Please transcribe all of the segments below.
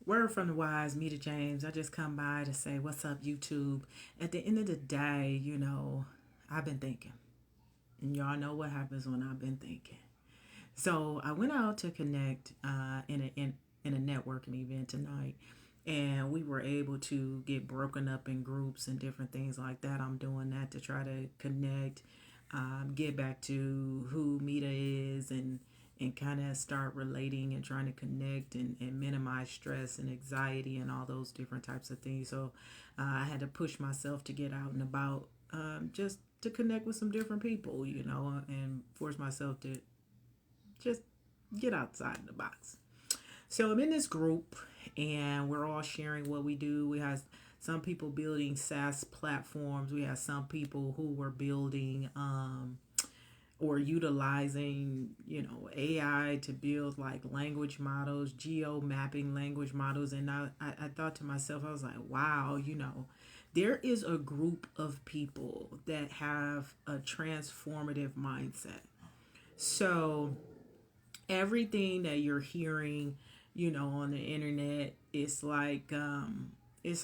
Word from the wise, Mita James. I just come by to say, what's up, YouTube? At the end of the day, I've been thinking. And y'all know what happens when I've been thinking. So I went out to connect in a networking event tonight. And we were able to get broken up in groups and different things like that. I'm doing that to try to connect, get back to who Mita is, and kind of start relating and trying to connect and minimize stress and anxiety and all those different types of things. So I had to push myself to get out and about, just to connect with some different people, and force myself to just get outside the box. So I'm in this group and we're all sharing what we do. We have some people building SaaS platforms. We have some people who were building or utilizing, AI to build like language models, geo mapping language models. And I thought to myself, I was like, wow, there is a group of people that have a transformative mindset. So everything that you're hearing, on the internet, it's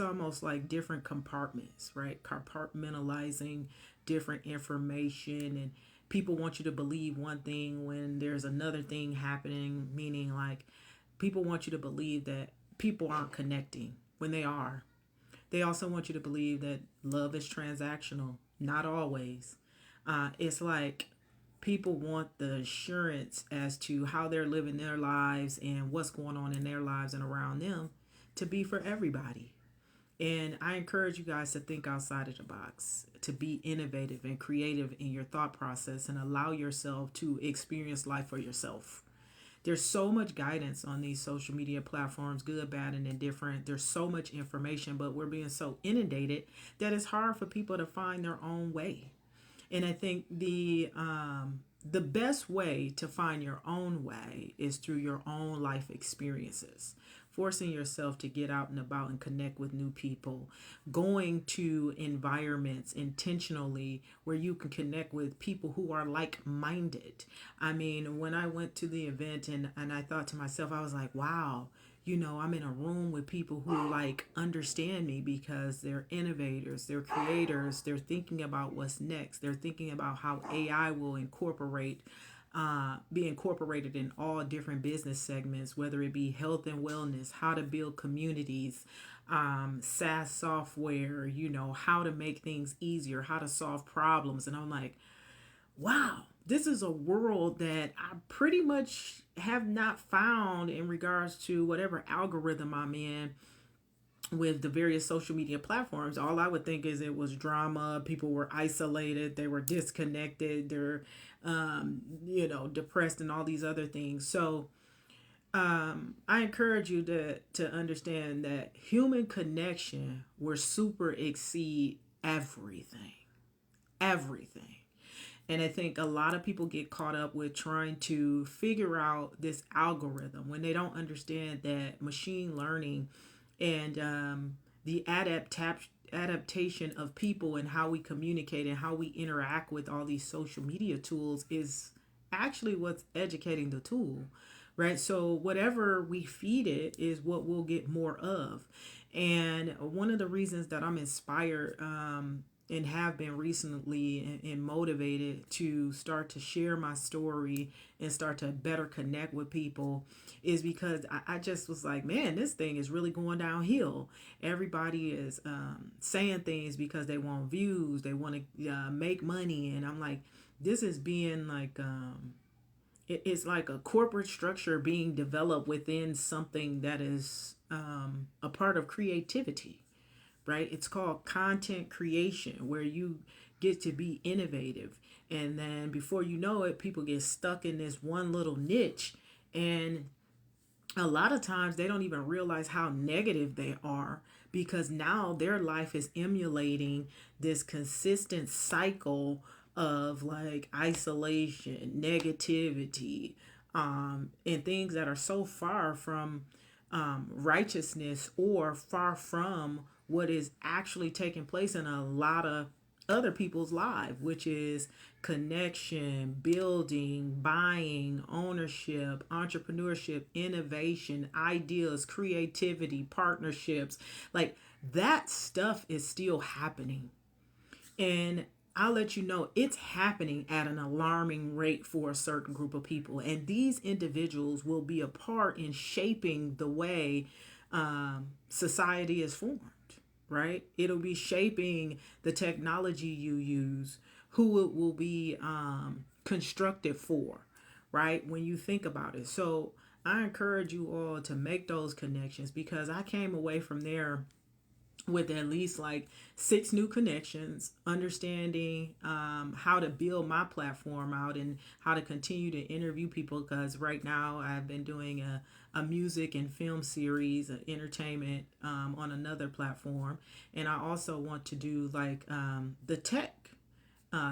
almost like different compartments, right? Compartmentalizing different information, and people want you to believe one thing when there's another thing happening, meaning like people want you to believe that people aren't connecting when they are. They also want you to believe that love is transactional, not always. It's like people want the assurance as to how they're living their lives and what's going on in their lives and around them to be for everybody. And I encourage you guys to think outside of the box, to be innovative and creative in your thought process and allow yourself to experience life for yourself. There's so much guidance on these social media platforms, good, bad, and indifferent. There's so much information, but we're being so inundated that it's hard for people to find their own way. And I think the best way to find your own way is through your own life experiences, forcing yourself to get out and about and connect with new people, going to environments intentionally where you can connect with people who are like-minded. I mean, when I went to the event, and I thought to myself, I was like, wow, I'm in a room with people who like understand me because they're innovators, they're creators, they're thinking about what's next, they're thinking about how AI will be incorporated in all different business segments, whether it be health and wellness, how to build communities, SaaS software, how to make things easier, how to solve problems. And I'm like, wow, this is a world that I pretty much have not found in regards to whatever algorithm I'm in with the various social media platforms. All I would think is it was drama, people were isolated, they were disconnected, they're depressed and all these other things. So I encourage you to understand that human connection will super exceed everything. Everything. And I think a lot of people get caught up with trying to figure out this algorithm when they don't understand that machine learning and the adaptation of people and how we communicate and how we interact with all these social media tools is actually what's educating the tool, right? So whatever we feed it is what we'll get more of. And one of the reasons that I'm inspired, and have been recently, and motivated to start to share my story and start to better connect with people is because I just was like, man, this thing is really going downhill. Everybody is saying things because they want views, they want to make money. And I'm like, this is being like, it's like a corporate structure being developed within something that is a part of creativity, right? It's called content creation, where you get to be innovative. And then before you know it, people get stuck in this one little niche. And a lot of times they don't even realize how negative they are because now their life is emulating this consistent cycle of like isolation, negativity, and things that are so far from righteousness or far from what is actually taking place in a lot of other people's lives, which is connection, building, buying, ownership, entrepreneurship, innovation, ideas, creativity, partnerships. Like that stuff is still happening. And I'll let you know it's happening at an alarming rate for a certain group of people. And these individuals will be a part in shaping the way society is formed, right? It'll be shaping the technology you use, who it will be constructed for, right? When you think about it. So I encourage you all to make those connections because I came away from there with at least like six new connections, understanding how to build my platform out and how to continue to interview people. Because right now I've been doing a music and film series, entertainment on another platform. And I also want to do like the tech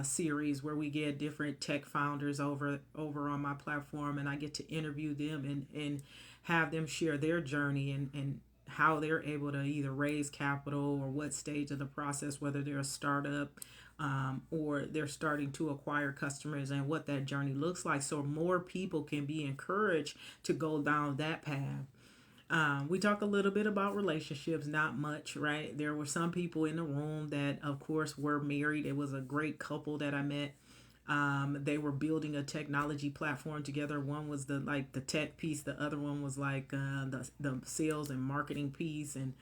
series where we get different tech founders over on my platform and I get to interview them and have them share their journey and how they're able to either raise capital or what stage of the process, whether they're a startup or they're starting to acquire customers and what that journey looks like so more people can be encouraged to go down that path. We talk a little bit about relationships, not much, right? There were some people in the room that, of course, were married. It was a great couple that I met. They were building a technology platform together. One was the tech piece. The other one was like the sales and marketing piece. And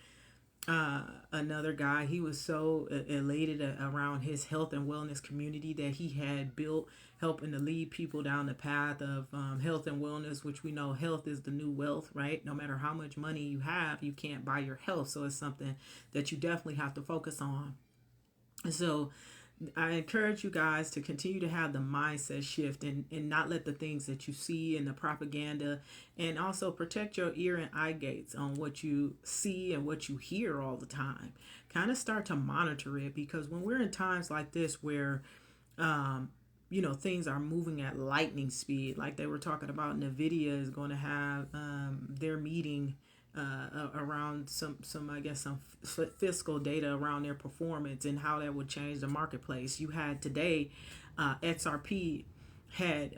another guy, he was so elated around his health and wellness community that he had built, helping to lead people down the path of health and wellness, which we know health is the new wealth, right? No matter how much money you have, you can't buy your health. So it's something that you definitely have to focus on. And so I encourage you guys to continue to have the mindset shift and not let the things that you see and the propaganda and also protect your ear and eye gates on what you see and what you hear all the time. Kind of start to monitor it because when we're in times like this where things are moving at lightning speed, like they were talking about, Nvidia is going to have their meeting around some I guess some fiscal data around their performance and how that would change the marketplace. You had today XRP had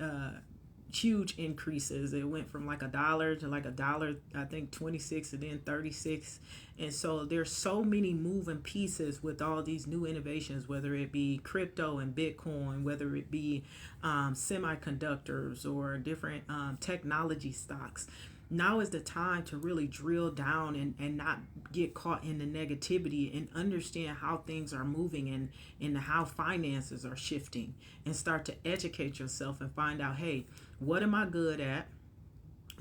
huge increases. It went from like $1 to like $1, I think 26 and then 36. And so there's so many moving pieces with all these new innovations, whether it be crypto and Bitcoin, whether it be semiconductors or different technology stocks. Now is the time to really drill down and not get caught in the negativity and understand how things are moving and how finances are shifting and start to educate yourself and find out, hey, what am I good at?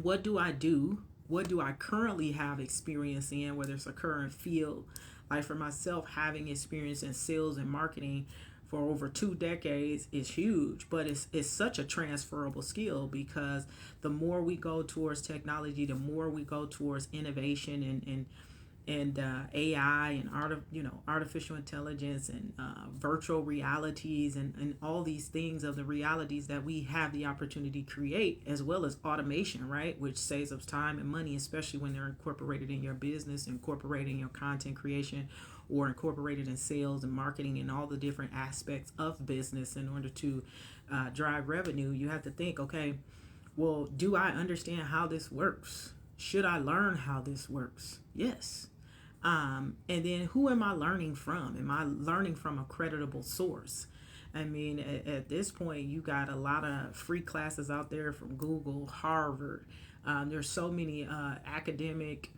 What do I do? What do I currently have experience in, whether it's a current field? Like for myself, having experience in sales and marketing for over 2 decades is huge, but it's such a transferable skill because the more we go towards technology, the more we go towards innovation and AI and artificial intelligence and virtual realities and all these things of the realities that we have the opportunity to create, as well as automation, right? Which saves us time and money, especially when they're incorporated in your business, incorporated in your content creation, or incorporated in sales and marketing and all the different aspects of business in order to drive revenue. You have to think, okay, well, do I understand how this works? Should I learn how this works? Yes. And then who am I learning from? Am I learning from a creditable source? I mean, at this point, you got a lot of free classes out there from Google, Harvard. There's so many academic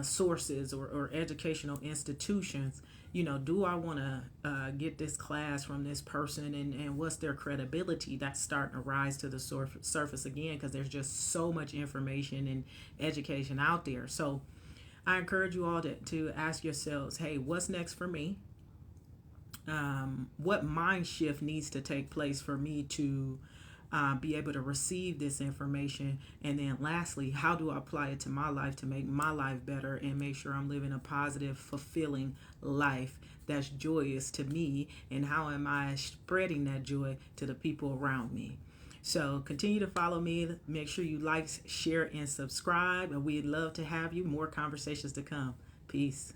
sources or educational institutions. Do I want to get this class from this person and what's their credibility? That's starting to rise to the surface again because there's just so much information and education out there. So I encourage you all to ask yourselves, hey, what's next for me? What mind shift needs to take place for me to be able to receive this information? And then lastly, how do I apply it to my life to make my life better and make sure I'm living a positive, fulfilling life that's joyous to me? And how am I spreading that joy to the people around me? So continue to follow me. Make sure you like, share, and subscribe. And we'd love to have you. More conversations to come. Peace.